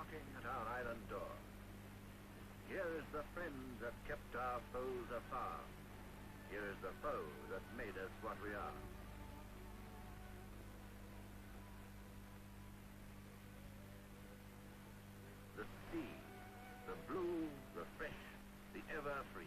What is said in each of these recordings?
knocking at our island door. Here is the friend that kept our foes afar. Here is the foe that made us what we are. The sea, the blue, the fresh, the ever free.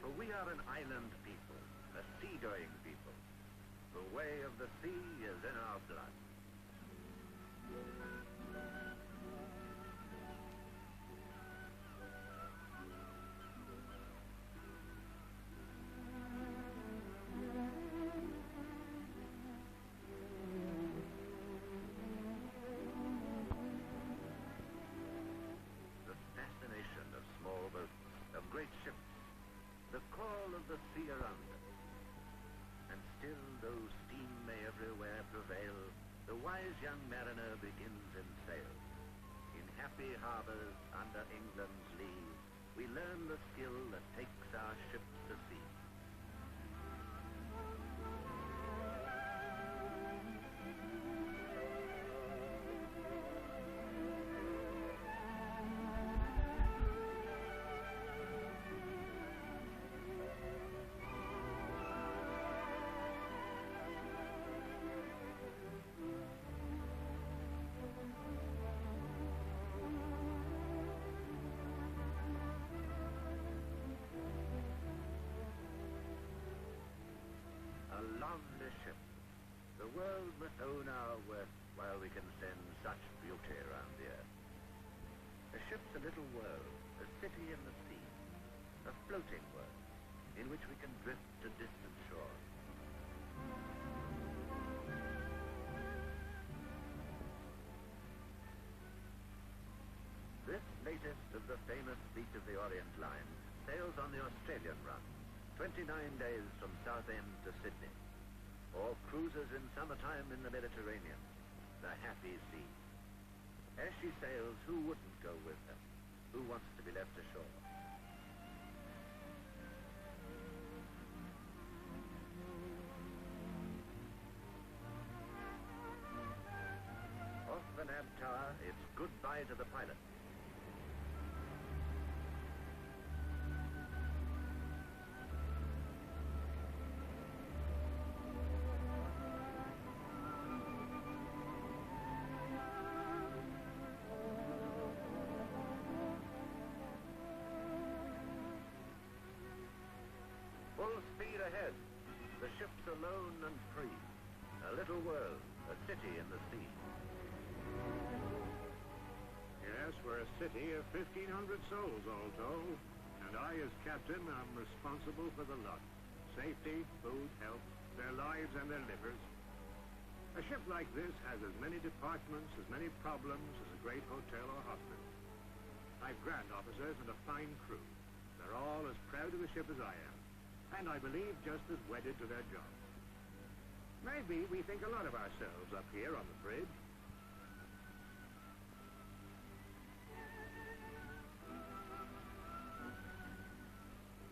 For we are an island people, a sea-going people. The way of the sea is in our blood. The fascination of small boats, of great ships, the call of the sea around us. And still, though steam may everywhere prevail, the wise young mariner begins in sail. In happy harbors under England's lee, we learn the skill that takes our ships to sea. A lovely ship. The world must own our worth while we can send such beauty around the earth. A ship's a little world, a city in the sea, a floating world in which we can drift to distant shores. This latest of the famous fleet of the Orient Line sails on the Australian run, 29 days from Southend to Sydney, or cruises in summertime in the Mediterranean, the happy sea. As she sails, who wouldn't go with her? Who wants to be left ashore? Off the nav tower, it's goodbye to the pilot. Full speed ahead. The ship's alone and free. A little world, a city in the sea. Yes, we're a city of 1,500 souls all told. And I, as captain, am responsible for the lot. Safety, food, health, their lives and their livers. A ship like this has as many departments, as many problems as a great hotel or hospital. I've grand officers and a fine crew. They're all as proud of the ship as I am. And I believe just as wedded to their job. Maybe we think a lot of ourselves up here on the bridge.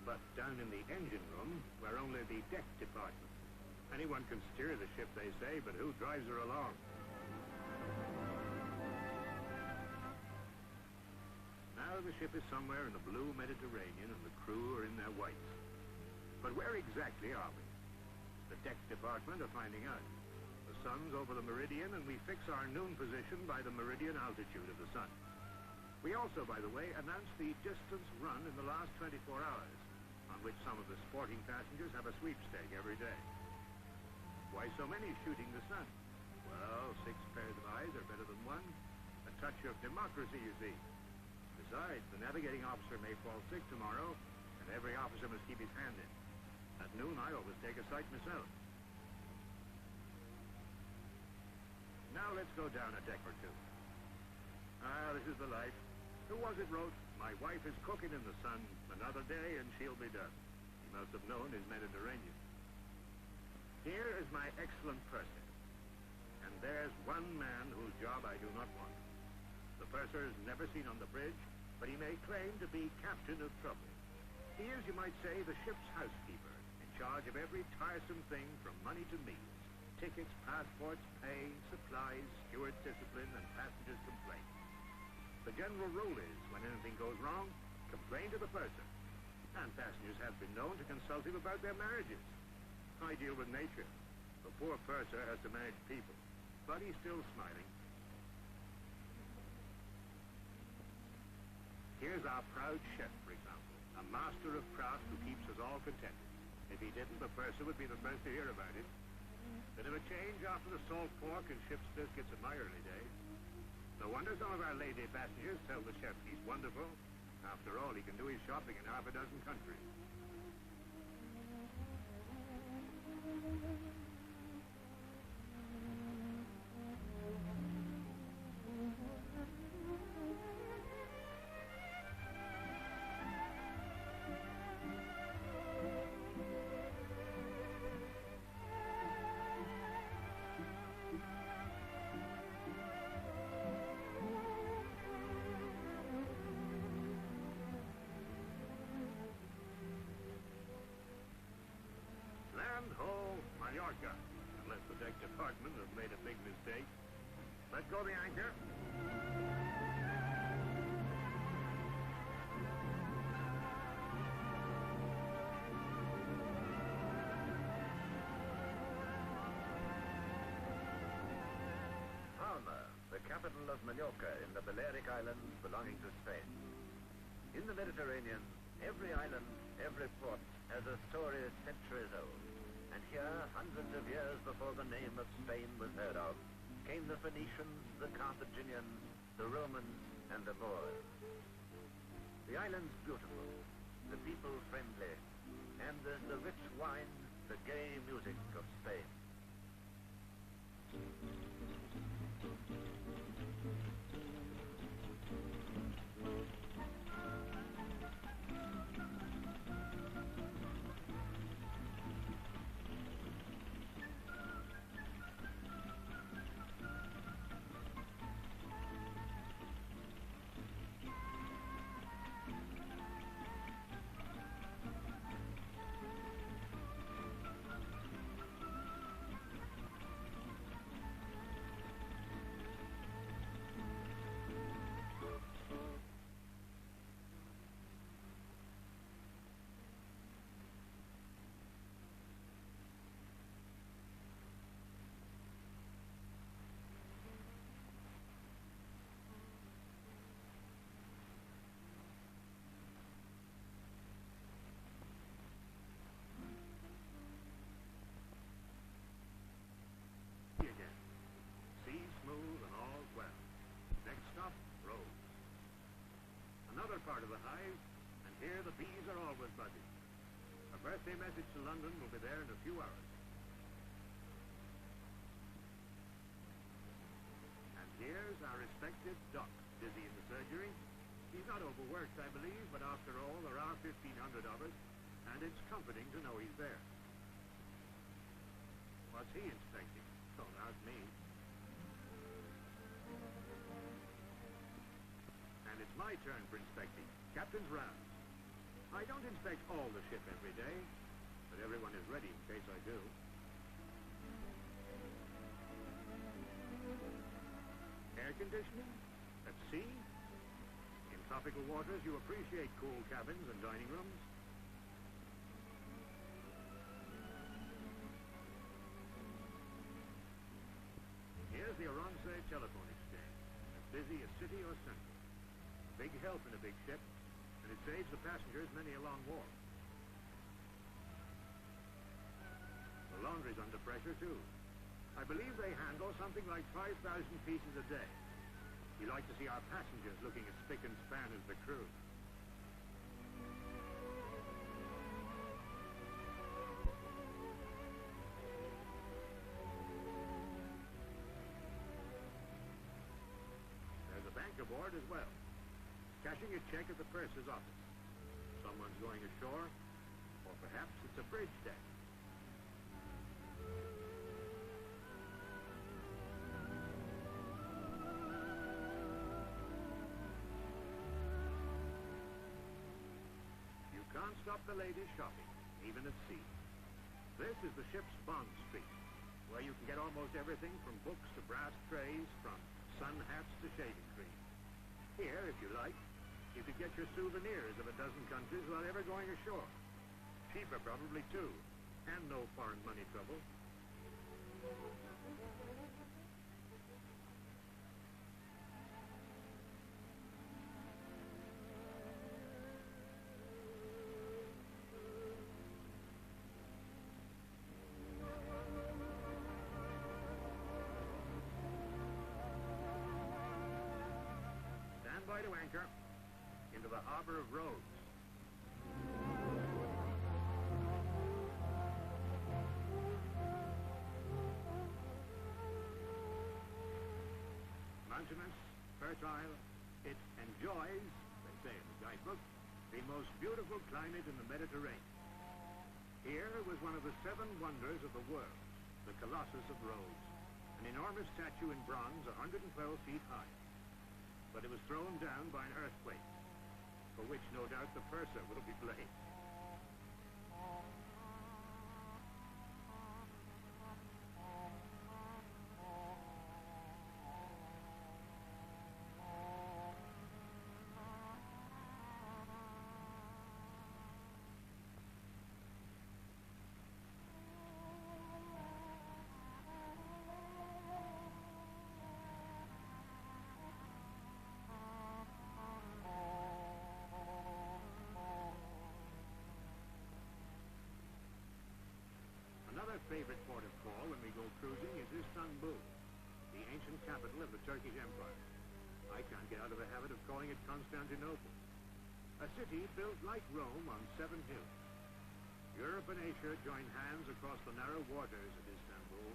But down in the engine room, we're only the deck department. Anyone can steer the ship, they say, but who drives her along? Now the ship is somewhere in the blue Mediterranean and the crew are in their whites. But where exactly are we? The deck department are finding out. The sun's over the meridian and we fix our noon position by the meridian altitude of the sun. We also, by the way, announced the distance run in the last 24 hours, on which some of the sporting passengers have a sweepstake every day. Why so many shooting the sun? Well, 6 pairs of eyes are better than one. A touch of democracy, you see. Besides, the navigating officer may fall sick tomorrow, and every officer must keep his hand in. At noon, I always take a sight myself. Now let's go down a deck or two. Ah, this is the life. Who was it wrote, "My wife is cooking in the sun, another day and she'll be done"? He must have known his Mediterranean. Here is my excellent purser. And there's one man whose job I do not want. The purser is never seen on the bridge, but he may claim to be captain of trouble. He is, you might say, the ship's housekeeper, in charge of every tiresome thing from money to meals, tickets, passports, pay, supplies, steward discipline, and passengers' complaints. The general rule is, when anything goes wrong, complain to the purser. And passengers have been known to consult him about their marriages. I deal with nature. The poor purser has to manage people, but he's still smiling. Here's our proud chef, for example, a master of craft who keeps us all contented. If he didn't, the purser would be the first to hear about it. Bit of a change after the salt pork and ship's biscuits in my early days. No wonder some of our lady passengers tell the chef he's wonderful. After all, he can do his shopping in half a dozen countries. Majorca, unless the deck department has made a big mistake. Let go the anchor. Palma, the capital of Majorca in the Balearic Islands belonging to Spain. In the Mediterranean, every island, every port has a story centuries old. And here, hundreds of years before the name of Spain was heard of, came the Phoenicians, the Carthaginians, the Romans, and the Moors. The island's beautiful, the people friendly, and there's the rich wine, the gay music of Spain. Part of the hive, and here the bees are always buzzing. A birthday message to London will be there in a few hours. And here's our respected Doc, busy in the surgery. He's not overworked, I believe, but after all, there are 1,500 of us, and it's comforting to know he's there. What's he inspecting? Don't ask me. It's my turn for inspecting. Captain's rounds. I don't inspect all the ship every day, but everyone is ready in case I do. Air conditioning? At sea? In tropical waters, you appreciate cool cabins and dining rooms. Here's the Oronsay telephone exchange, as busy as city or central. Big help in a big ship, and it saves the passengers many a long walk. The laundry's under pressure, too. I believe they handle something like 5,000 pieces a day. We like to see our passengers looking as spick and span as the crew. There's a bank aboard as well. cashing a check at the purser's office. Someone's going ashore, or perhaps it's a bridge deck. You can't stop the ladies shopping, even at sea. This is the ship's Bond Street, where you can get almost everything from books to brass trays, from sun hats to shaving cream. Here, if you like, you could get your souvenirs of a dozen countries without ever going ashore. Cheaper probably, too, and no foreign money trouble. Stand by to anchor into the harbor of Rhodes. Mountainous, fertile, it enjoys, they say in the guidebook, the most beautiful climate in the Mediterranean. Here was one of the 7 wonders of the world, the Colossus of Rhodes, an enormous statue in bronze 112 feet high. But it was thrown down by an earthquake, for which no doubt the purser will be blamed. Another favorite port of call when we go cruising is Istanbul, the ancient capital of the Turkish Empire. I can't get out of the habit of calling it Constantinople. A city built like Rome on 7 hills. Europe and Asia join hands across the narrow waters of Istanbul,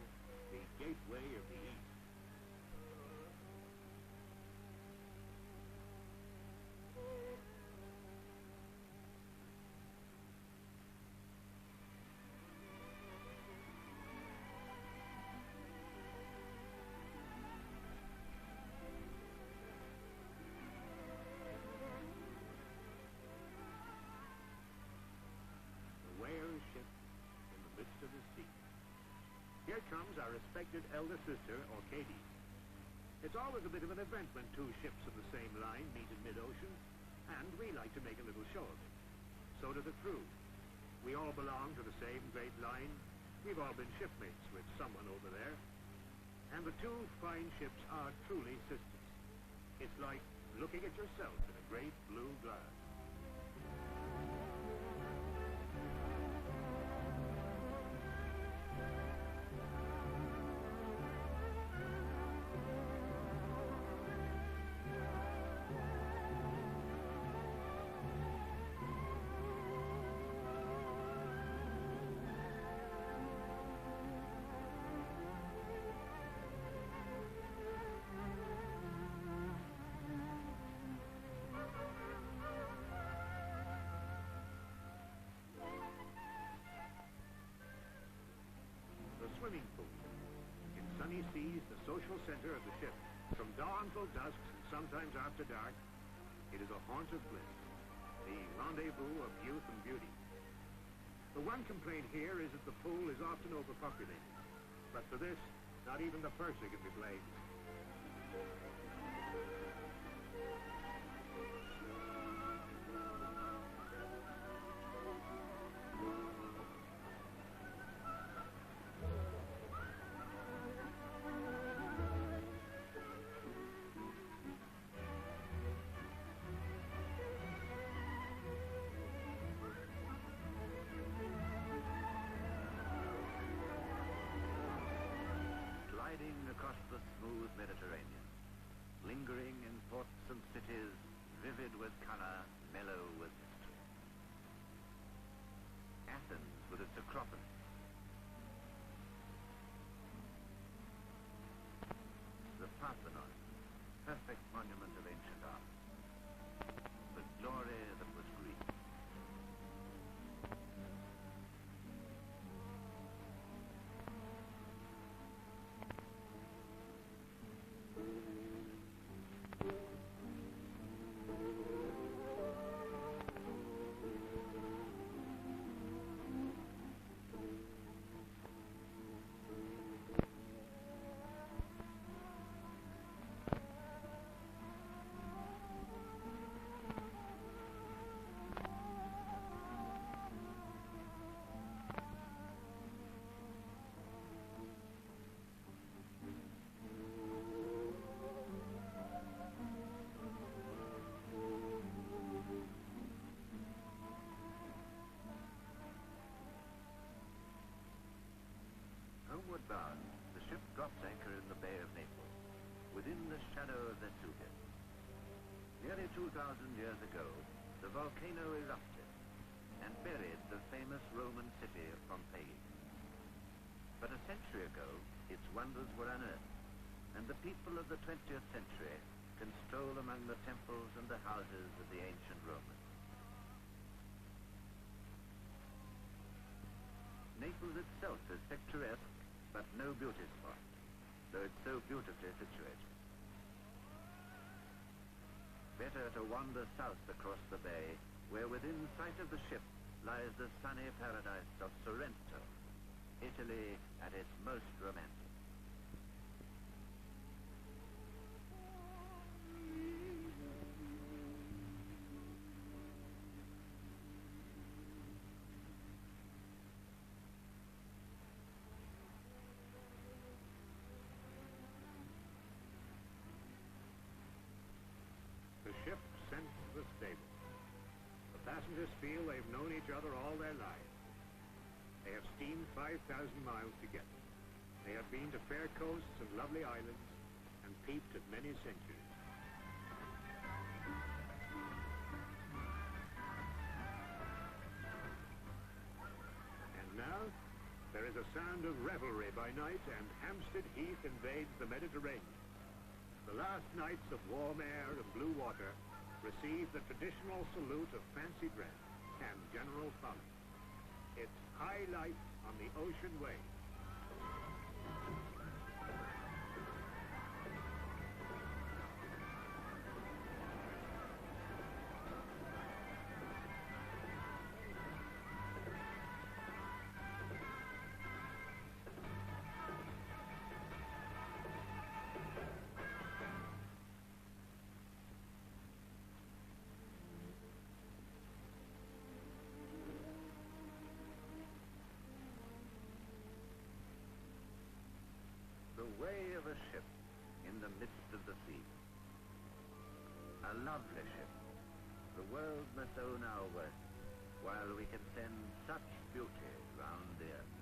the gateway of the East. Of the sea. Here comes our respected elder sister, Orcades. It's always a bit of an event when 2 ships of the same line meet in mid-ocean, and we like to make a little show of it. So do the crew. We all belong to the same great line. We've all been shipmates with someone over there. And the 2 fine ships are truly sisters. It's like looking at yourself in a great blue glass. Swimming pool. In sunny seas, the social center of the ship. From dawn till dusk, and sometimes after dark, it is a haunt of bliss, the rendezvous of youth and beauty. The one complaint here is that the pool is often overpopulated. But for this, not even the purser can be blamed. Across the smooth Mediterranean, lingering in ports and cities, vivid with color, mellow with history. Athens with its Acropolis. The Parthenon, perfect monument of ancient art. hours, the ship drops anchor in the Bay of Naples, within the shadow of Vesuvius. Nearly 2,000 years ago, the volcano erupted and buried the famous Roman city of Pompeii. But a century ago, its wonders were unearthed, and the people of the 20th century can stroll among the temples and the houses of the ancient Romans. Naples itself is picturesque, but no beauty spot, though it's so beautifully situated. Better to wander south across the bay, where within sight of the ship lies the sunny paradise of Sorrento, Italy at its most romantic. The ship scents the stable. The passengers feel they've known each other all their lives. They have steamed 5,000 miles together. They have been to fair coasts and lovely islands, and peeped at many centuries. And now, there is a sound of revelry by night, and Hampstead Heath invades the Mediterranean. The last nights of warm air and blue water receive the traditional salute of fancy dress and general folly. It's high life on the ocean wave. The way of a ship in the midst of the sea. A lovely ship. The world must own our worth, while we can send such beauty round the earth.